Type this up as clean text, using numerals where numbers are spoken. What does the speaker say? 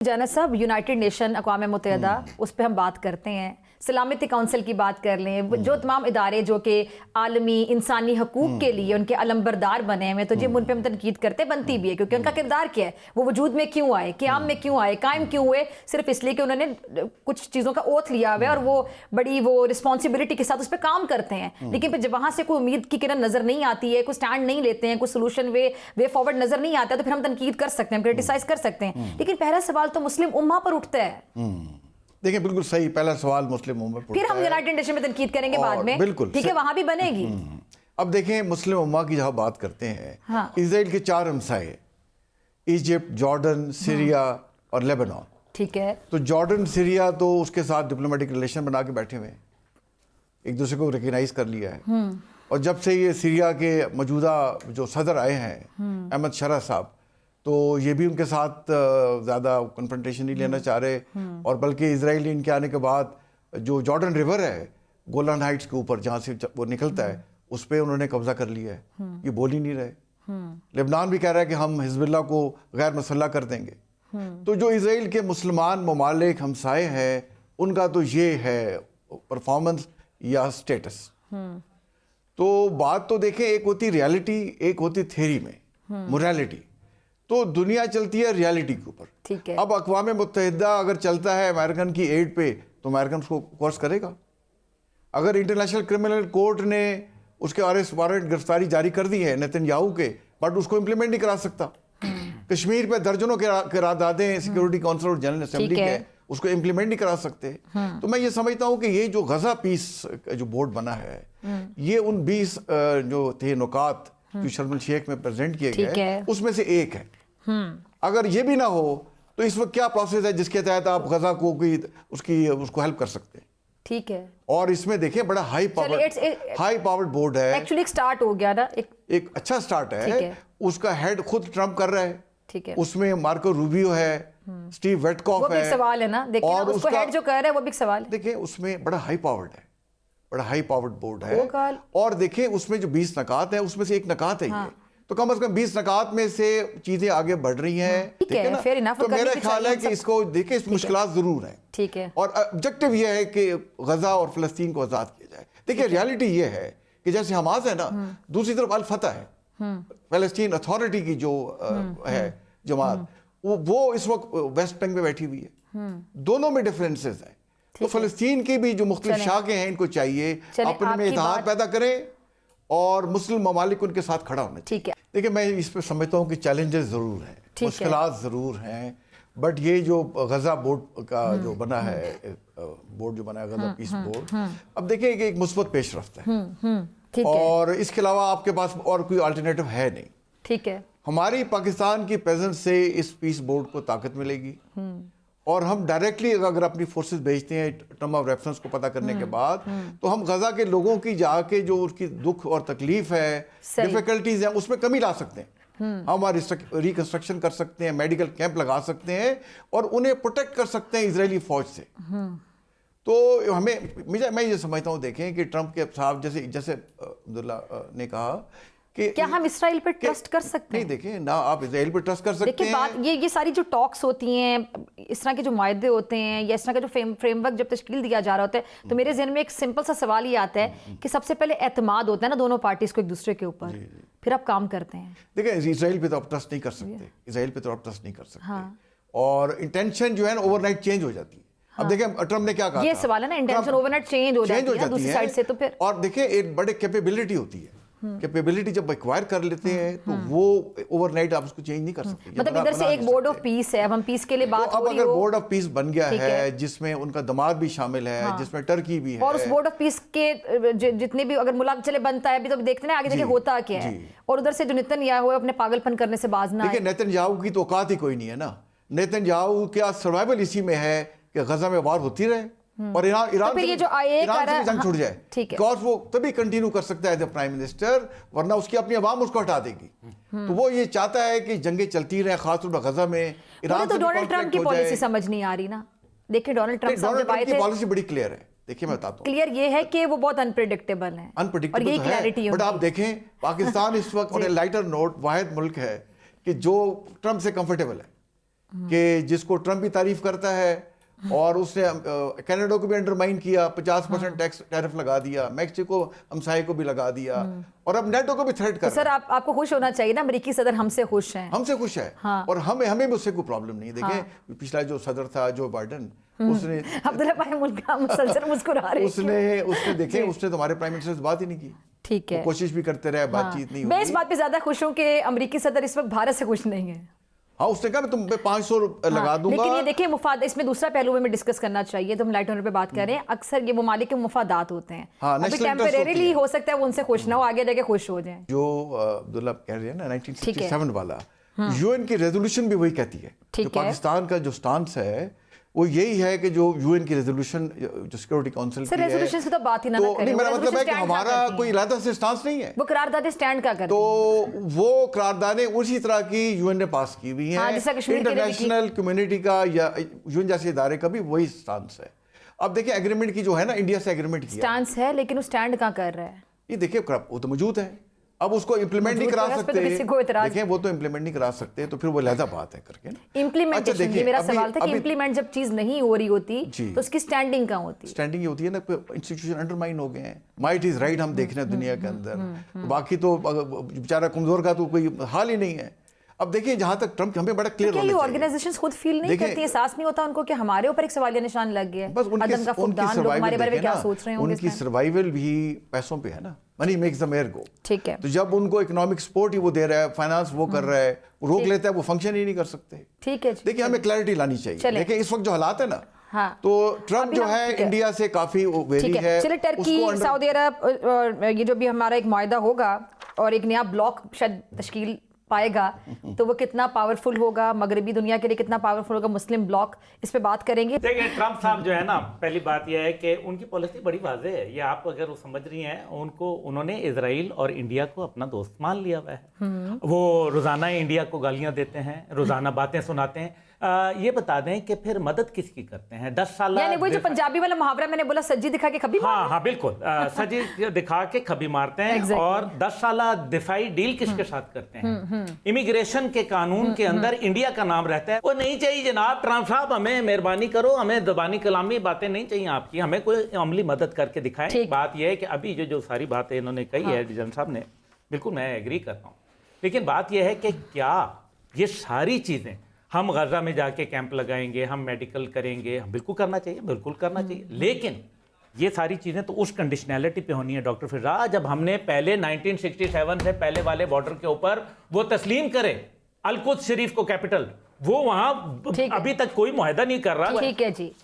جانت صاحب، United nation اقوام متحدہ اس پہ ہم بات کرتے ہیں، سلامتی کونسل کی بات کر لیں، جو تمام ادارے جو کہ عالمی انسانی حقوق کے لیے ان کے علمبردار بنے ہوئے، تو جب ان پہ ہم تنقید کرتے بنتی بھی ہے، کیونکہ ان کا کردار کیا ہے، وہ وجود میں کیوں آئے، قیام میں کیوں آئے، قائم کیوں ہوئے، صرف اس لیے کہ انہوں نے کچھ چیزوں کا اوتھ لیا ہوا ہے اور وہ بڑی رسپانسبلٹی کے ساتھ اس پہ کام کرتے ہیں، لیکن پھر جب وہاں سے کوئی امید کی کرن نظر نہیں آتی ہے، کوئی سٹینڈ نہیں لیتے ہیں، کوئی سولوشن وے فارورڈ نظر نہیں آتا، تو پھر ہم تنقید کر سکتے ہیں، کرٹیسائز کر سکتے ہیں، لیکن پہلا سوال تو مسلم امہ پر اٹھتا ہے۔ دیکھیں بالکل صحیح، پہلا سوال مسلم امہ پر، پھر ہم یونائٹڈ نیشن میں تنقید کریں گے بعد میں، ٹھیک ہے، وہاں بھی بنے گی۔ اب دیکھیں مسلم امہ کی جہاں بات کرتے ہیں، اسرائیل کے 4 ہمسائے، ایجپٹ، جارڈن، سیریا اور لیبنان، ٹھیک ہے، تو جارڈن سیریا تو اس کے ساتھ ڈپلومیٹک ریلیشن بنا کے بیٹھے ہوئے ہیں، ایک دوسرے کو ریکگنائز کر لیا ہے، اور جب سے یہ سیریا کے موجودہ جو صدر آئے ہیں احمد شرح صاحب، تو یہ بھی ان کے ساتھ زیادہ کنفرنٹیشن نہیں لینا چاہ رہے، اور بلکہ اسرائیل ان کے آنے کے بعد جو جارڈن ریور ہے گولان ہائٹس کے اوپر جہاں سے وہ نکلتا ہے، اس پہ انہوں نے قبضہ کر لیا ہے، یہ بول ہی نہیں رہے۔ لبنان بھی کہہ رہا ہے کہ ہم حزب اللہ کو غیر مسلح کر دیں گے۔ تو جو اسرائیل کے مسلمان ممالک ہمسائے ہیں، ان کا تو یہ ہے پرفارمنس یا سٹیٹس۔ تو بات تو دیکھیں، ایک ہوتی ریالٹی، ایک ہوتی تھیری میں موریلٹی، تو دنیا چلتی ہے ریالٹی کے اوپر۔ ٹھیک ہے، اب اقوام متحدہ اگر چلتا ہے امریکن کی ایڈ پہ، تو امریکن اس کو کورس کرے گا۔ اگر انٹرنیشنل کرمنل کورٹ نے اس کے ارسٹ وارنٹ گرفتاری جاری کر دی ہے نیتن یاہو کے، بٹ اس کو امپلیمنٹ نہیں کرا سکتا۔ کشمیر پہ درجنوں کے قراردادیں سیکورٹی کونسل اور جنرل اسمبلی کے، اس کو امپلیمنٹ نہیں کرا سکتے۔ تو میں یہ سمجھتا ہوں کہ یہ جو غزہ پیس جو بورڈ بنا ہے، یہ ان 20 جو تھے نکات جو شرم الشیخ میں پریزنٹ کیے گئے، اس میں سے ایک ہے۔ اگر یہ بھی نہ ہو تو اس وقت کیا پروسیس ہے جس کے تحت آپ غزہ کو اس کو ہیلپ کر سکتے ہیں؟ ٹھیک ہے، اور اس میں دیکھیں بڑا ہائی پاورڈ بورڈ ہے، ایکچولی ایک سٹارٹ ہو گیا نا، ایک اچھا سٹارٹ ہے۔ اس کا ہیڈ خود ٹرمپ کر رہا ہے، ٹھیک ہے، اس میں مارکو روبیو ہے، اسٹیو ویٹکاف ہے، وہ بھی ایک سوال ہے نا، دیکھیں اس کو ہیڈ جو کر رہا ہے وہ بھی ایک سوال ہے۔ دیکھیں اس میں بڑا ہائی پاورڈ ہے، بڑا ہائی پاورڈ بورڈ ہے، اور دیکھیں اس میں جو 20 نکات ہیں، اس میں سے ایک نکات ہے یہ، تو کم از کم 20 نکات میں سے چیزیں آگے بڑھ رہی ہیں، ٹھیک ہے نا؟ تو میرا خیال ہے کہ اس کو دیکھیں، اس مشکلات ضرور ہیں، ٹھیک ہے، اور آبجیکٹو یہ ہے کہ غزہ اور فلسطین کو آزاد کیا جائے۔ دیکھیں ریالٹی یہ ہے کہ جیسے حماس ہے نا، دوسری طرف الفتح ہے، فلسطین اتھارٹی کی جو ہے جماعت، وہ اس وقت ویسٹ بینک میں بیٹھی ہوئی ہے، دونوں میں ڈفرینسز ہیں۔ تو فلسطین کی بھی جو مختلف شاخیں ہیں، ان کو چاہیے اپنے میں اتحاد پیدا کریں، اور مسلم ممالک ان کے ساتھ کھڑا ہونا چاہیے۔ دیکھیں میں اس پہ سمجھتا ہوں کہ چیلنجز ضرور ہیں، مشکلات ضرور ہیں، بٹ یہ جو غزہ بورڈ کا جو بنا ہے، بورڈ جو بنا ہے غزہ پیس بورڈ، اب دیکھیں کہ ایک مثبت پیش رفت ہے، اور اس کے علاوہ آپ کے پاس اور کوئی الٹرنیٹو ہے نہیں۔ ٹھیک ہے، ہماری پاکستان کی پریزنس سے اس پیس بورڈ کو طاقت ملے گی، اور ہم ڈائریکٹلی اگر اپنی فورسز بھیجتے ہیں ٹرم آف ریفرنس کو پتہ کرنے کے بعد، تو ہم غزہ کے لوگوں کی جا کے جو اس کی دکھ اور تکلیف ہے، ڈیفیکلٹیز ہیں، اس میں کمی لا سکتے ہیں، ہم ریکنسٹرکشن کر سکتے ہیں، میڈیکل کیمپ لگا سکتے ہیں، اور انہیں پروٹیکٹ کر سکتے ہیں اسرائیلی فوج سے۔ تو میں یہ سمجھتا ہوں، دیکھیں کہ ٹرمپ کے صاحب جیسے عبداللہ نے کہا کہ کیا ہم اسرائیل پہ ٹرسٹ کر سکتے ہیں؟ نہیں، دیکھیں نہ آپ اسرائیل پہ ٹرسٹ کر سکتے ہیں۔ بات یہ ساری جو ٹاکس ہوتی ہیں، اس طرح کے جو معاہدے ہوتے ہیں، یا اس طرح کا جو فریم ورک جب تشکیل دیا جا رہا ہوتا ہے، تو میرے ذہن میں ایک سمپل سا سوال یہ آتا ہے کہ سب سے پہلے اعتماد ہوتا ہے نا دونوں پارٹیز کو ایک دوسرے کے اوپر، پھر آپ کام کرتے ہیں۔ دیکھیں اسرائیل پہ تو آپ ٹرسٹ نہیں کر سکتے، اسرائیل پہ تو آپ ٹرسٹ نہیں کر سکتے، اور انٹینشن جو ہے نا اوور نائٹ چینج ہو جاتی ہے۔ اب دیکھیں ٹرمپ نے کیا کہا، یہ سوال ہے نا، انٹینشن اوور نائٹ چینج ہو جاتی ہے دوسری سائڈ سے، تو پھر اور دیکھیں ایک بڑے کیپیبلٹی ہوتی ہے، کیپیبلٹی جب ایکوائر کر لیتے ہیں تو وہ اوور نائٹ آپ اس کو چینج نہیں کر سکتے۔ مطلب ادھر سے ایک بورڈ آف پیس ہے، اب ہم پیس کے لیے بات ہو رہی ہو، اب اگر بورڈ آف پیس بن گیا ہے جس میں ان کا دماد بھی شامل ہے، جس میں ٹرکی بھی ہے، اور اس بورڈ آف پیس کے جتنے بھی اگر ملک چلے بنتا ہے، ابھی تو دیکھتے ہیں آگے دیکھیں ہوتا کیا ہے، اور ادھر سے جو نیتن یاہو ہے اپنے پاگل پن کرنے سے باز نہ آئے۔ دیکھیں نیتن یاہو کی تو اوقات ہی کوئی نہیں ہے نا، نیتن یاہو کیا سروائیول اسی میں ہے کہ غزہ میں وار ہوتی رہے، اور ایران سے جنگ چھوٹ جائے، بیکاز وہ تبھی کنٹینیو کر سکتا ہے ایز اے پرائم منسٹر، ورنہ اس کی اپنی عوام اس کو ہٹا دے گی۔ تو وہ یہ چاہتا ہے کہ جنگیں چلتی رہیں، خاص طور پر غزہ میں ایران سے ڈونلڈ ٹرمپ کی پالیسی سمجھ نہیں آ رہی نا۔ دیکھیں ڈونلڈ ٹرمپ کی پالیسی بڑی کلیئر ہے، دیکھیں میں بتاتا ہوں، کلیئر یہ ہے کہ وہ بہت انپریڈکٹیبل ہیں، اور یہی کلیئرٹی ہے۔ بٹ آپ دیکھیں پاکستان اس وقت اور لائٹر نوٹ واحد ملک ہے کہ جو ٹرمپ سے کمفرٹیبل ہے، کہ جس کو ٹرمپ بھی تعریف کرتا ہے اور اس نے کینیڈا کو بھی انڈرمائن کیا, 50% ٹیکس ٹیرف لگا دیا, میکسیکو ہمسائے کو بھی لگا دیا, اور اب نیٹو کو بھی تھریٹ کر سر آپ کو خوش ہونا چاہیے نا, امریکی صدر ہم سے خوش ہیں, ہم سے خوش ہے, اور ہمیں اس سے کوئی پرابلم نہیں. دیکھیں پچھلا جو صدر تھا جو بائیڈن, اس نے عبداللہ بھائی ملک کا مسلسل مسکرا رہے اس نے دیکھیں اس نے تو ہمارے پرائم منسٹر سے بات ہی نہیں کی. ٹھیک ہے, کوشش بھی کرتے رہے, بات چیت نہیں ہوئی. میں اس بات پہ زیادہ خوش ہوں کہ امریکی صدر اس وقت بھارت سے خوش نہیں ہے. ہاں, اس نے کہا میں تم پہ 500 لگا دوں گا. لیکن یہ دیکھیں مفاد, اس میں دوسرا پہلو میں ڈسکس کرنا چاہیے, تو ہم لائٹ آنر پہ بات کر رہے ہیں, اکثر یہ ممالک کے مفادات ہوتے ہیں, ابھی ٹیمپریریلی ہو سکتا ہے وہ ان سے خوش نہ ہو, آگے جا کے خوش ہو جائیں. جو عبداللہ کہہ رہے ہیں نا 1967 والا یو این کی ریزولوشن بھی وہی کہتی ہے. جو پاکستان کا جو سٹانس ہے وہ یہی ہے کہ جو یو این کی ریزولوشن جو سیکورٹی کونسل کی ہے, ریزولوشن سے تو بات ہی نہ کریں, میرا مطلب ہے کہ ہمارا کوئی علیحدہ سے سٹانس نہیں ہے, وہ قرارداد اسٹینڈ کا کرتے تو وہ قراردادیں اسی طرح کی یو این نے پاس کی ہوئی ہیں. انٹرنیشنل کمیونٹی کا یا یو این جیسے ادارے کا بھی وہی سٹانس ہے. اب دیکھیں ایگریمنٹ کی جو ہے نا, انڈیا سے ایگریمنٹ کی سٹانس ہے, لیکن وہ اسٹینڈ کہاں کر رہا ہے, یہ دیکھیں وہ تو موجود ہے, اب اس کو امپلیمنٹ نہیں کرا سکتے. دیکھیں وہ تو امپلیمنٹ نہیں کرا سکتے, تو پھر وہ علیحدہ بات ہے کر کے نا امپلیمنٹیشن. یہ میرا سوال تھا کہ امپلیمنٹ جب چیز نہیں ہو رہی ہوتی تو اس کی اسٹینڈنگ کہاں ہوتی ہے؟ اسٹینڈنگ یہ ہوتی ہے نا, انسٹیٹیوشن انڈرمائن ہو گئے ہیں. مائٹ از رائٹ ہم دیکھ رہے ہیں دنیا کے اندر, باقی تو بیچارہ کمزور کا تو کوئی حال ہی نہیں ہے. اب دیکھیں جہاں تک ٹرمپ ہمیں بڑا کلیئر ہونا چاہیے, چاہیے. آرگنائزیشنز خود فیل نہیں کرتی, احساس نہیں ہوتا ان کو کہ ہمارے اوپر ایک سوالیہ نشان لگ گیا ہے, بس عدم کا فقدان, لوگ ہمارے بارے میں کیا سوچ رہے ہوں گے. ان کی سروائیول بھی پیسوں پہ ہے نا, منی میکس دا میئر گو. ٹھیک ہے, تو جب ان کو اکنامک سپورٹ ہی وہ دے رہا ہے, فائنانس وہ کر رہا ہے, روک لیتا ہے, وہ فنکشن ہی نہیں کر سکتے. ٹھیک ہے, دیکھیں ہمیں کلیئرٹی لانی چاہیے. دیکھیں اس وقت جو حالات ہے نا, تو ٹرمپ جو ہے انڈیا سے کافی ویری ہے. چلے ٹرکی, سعودی عرب, یہ جو بھی ہمارا ایک معاہدہ ہوگا اور ایک نیا بلاک شاید تشکیل پائے گا, تو وہ کتنا پاورفل ہوگا, مغربی دنیا کے لیے کتنا پاورفل ہوگا, مسلم بلاک, اس پہ بات کریں گے. دیکھیں ٹرمپ صاحب جو ہے نا, پہلی بات یہ ہے کہ ان کی پالیسی بڑی واضح ہے, یہ آپ اگر وہ سمجھ رہی ہیں, انہوں نے اسرائیل اور انڈیا کو اپنا دوست مان لیا ہوا ہے. وہ روزانہ انڈیا کو گالیاں دیتے ہیں, روزانہ باتیں سناتے ہیں. یہ بتا دیں کہ پھر مدد کس کی کرتے ہیں 10 سال, یعنی وہ جو پنجابی والا محاورہ میں نے بولا, سجی دکھا کے کھبی مارتے ہیں. ہاں بالکل, سجی دکھا کے کھبی مارتے ہیں. اور 10 سالہ دفاعی ڈیل کس کے ساتھ کرتے ہیں, امیگریشن کے قانون کے اندر انڈیا کا نام رہتا ہے. وہ نہیں چاہیے جناب ٹرمپ صاحب, ہمیں مہربانی کرو, ہمیں زبانی کلامی باتیں نہیں چاہیے آپ کی, ہمیں کوئی عملی مدد کر کے دکھائیں. بات یہ ہے کہ ابھی جو ساری باتیں انہوں نے کہی ہے ڈیزائن صاحب نے, بالکل میں ایگری کرتا ہوں, لیکن بات یہ ہے کہ کیا یہ ساری چیزیں ہم غزہ میں جا کے کیمپ لگائیں گے, ہم میڈیکل کریں گے, بالکل کرنا چاہیے, بالکل کرنا چاہیے, لیکن یہ ساری چیزیں تو اس کنڈیشنلٹی پہ ہونی ہے ڈاکٹر فضا, جب ہم نے پہلے 1967 سے پہلے والے بارڈر کے اوپر وہ تسلیم کرے القدس شریف کو کیپٹل, وہ وہاں ابھی تک کوئی معاہدہ نہیں کر رہا. ٹھیک ہے جی.